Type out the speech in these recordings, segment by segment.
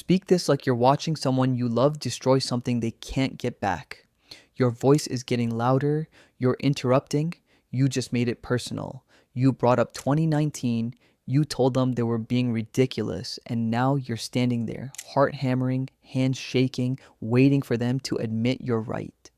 Speak this like you're watching someone you love destroy something they can't get back. Your voice is getting louder, you're interrupting, you just made it personal. You brought up 2019, you told them they were being ridiculous, and now you're standing there, heart hammering, hands shaking, waiting for them to admit you're right.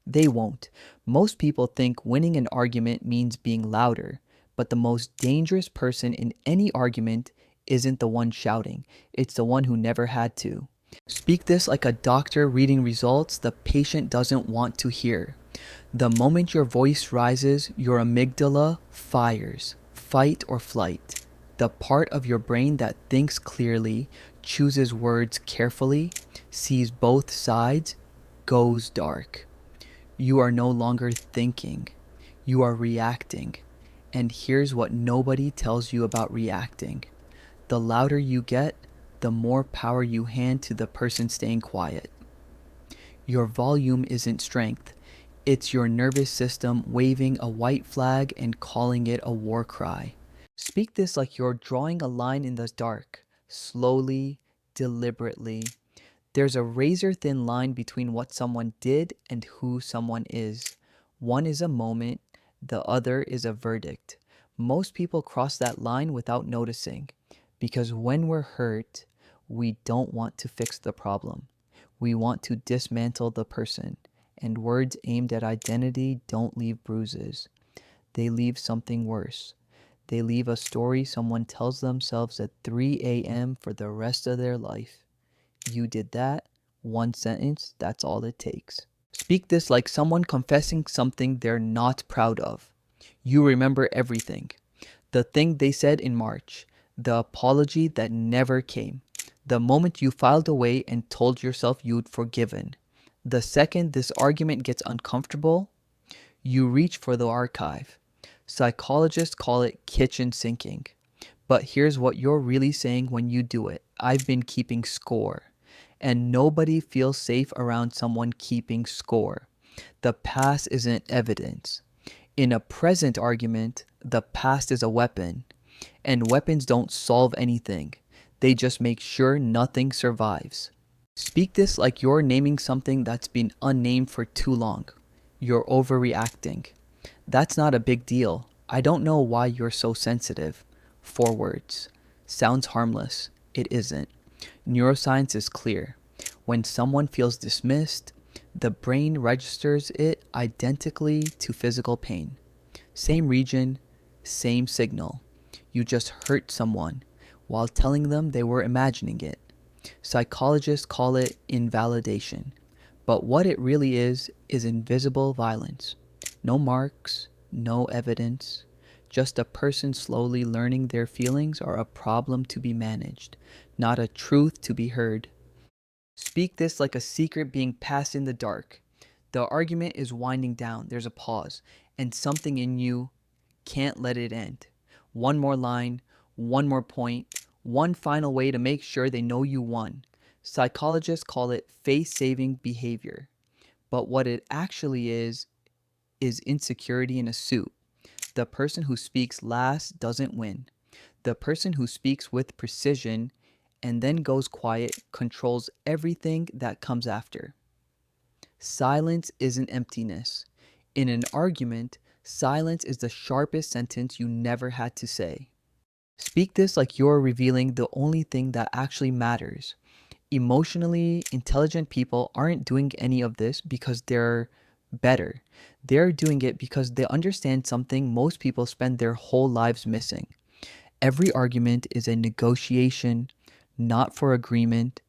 They won't. Most people think winning an argument means being louder, but the most dangerous person in any argument isn't the one shouting, it's the one who never had to. Speak this like a doctor reading results the patient doesn't want to hear. The moment your voice rises, your amygdala fires. Fight or flight. The part of your brain that thinks clearly, chooses words carefully, sees both sides, goes dark. You are no longer thinking. You are reacting. And here's what nobody tells you about reacting. The louder you get, the more power you hand to the person staying quiet. Your volume isn't strength. It's your nervous system waving a white flag and calling it a war cry. Speak this like you're drawing a line in the dark, slowly, deliberately. There's a razor-thin line between what someone did and who someone is. One is a moment, the other is a verdict. Most people cross that line without noticing, because when we're hurt, we don't want to fix the problem. We want to dismantle the person, and words aimed at identity don't leave bruises. They leave something worse. They leave a story someone tells themselves at 3 a.m. for the rest of their life. You did that, one sentence, that's all it takes. Speak this like someone confessing something they're not proud of. You remember everything. The thing they said in March, the apology that never came, the moment you filed away and told yourself you'd forgiven. The second this argument gets uncomfortable, you reach for the archive. Psychologists call it kitchen sinking. But here's what you're really saying when you do it. I've been keeping score. And nobody feels safe around someone keeping score. The past isn't evidence. In a present argument, the past is a weapon. And weapons don't solve anything. They just make sure nothing survives. Speak this like you're naming something that's been unnamed for too long. You're overreacting. That's not a big deal. I don't know why you're so sensitive. 4 words. Sounds harmless. It isn't. Neuroscience is clear. When someone feels dismissed, the brain registers it identically to physical pain. Same region, same signal. You just hurt someone while telling them they were imagining it. Psychologists call it invalidation. But what it really is invisible violence. No marks, no evidence. Just a person slowly learning their feelings are a problem to be managed, not a truth to be heard. Speak this like a secret being passed in the dark. The argument is winding down, there's a pause, and something in you can't let it end. One more line, one more point, one final way to make sure they know you won. Psychologists call it face-saving behavior. But what it actually is insecurity in a suit. The person who speaks last doesn't win. The person who speaks with precision and then goes quiet controls everything that comes after. Silence isn't emptiness. In an argument, silence is the sharpest sentence you never had to say. Speak this like you're revealing the only thing that actually matters. Emotionally intelligent people aren't doing any of this because they're better. They're doing it because they understand something most people spend their whole lives missing. Every argument is a negotiation, not for agreement,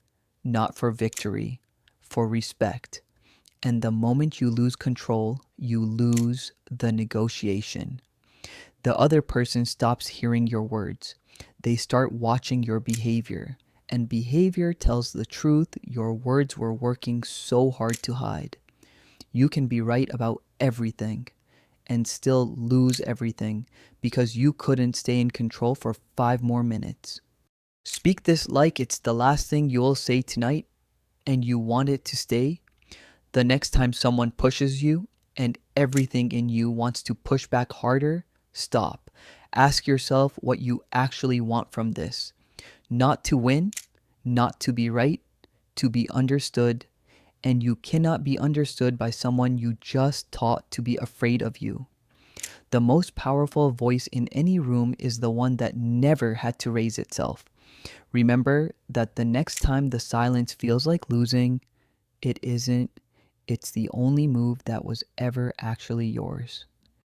not for victory, for respect. And the moment you lose control, you lose the negotiation. The other person stops hearing your words. They start watching your behavior. And behavior tells the truth your words were working so hard to hide. You can be right about everything and still lose everything because you couldn't stay in control for 5 more minutes. Speak this like it's the last thing you'll say tonight and you want it to stay. The next time someone pushes you and everything in you wants to push back harder, stop. Ask yourself what you actually want from this. Not to win, not to be right, to be understood, and you cannot be understood by someone you just taught to be afraid of you. The most powerful voice in any room is the one that never had to raise itself. Remember that the next time the silence feels like losing, it isn't. It's the only move that was ever actually yours.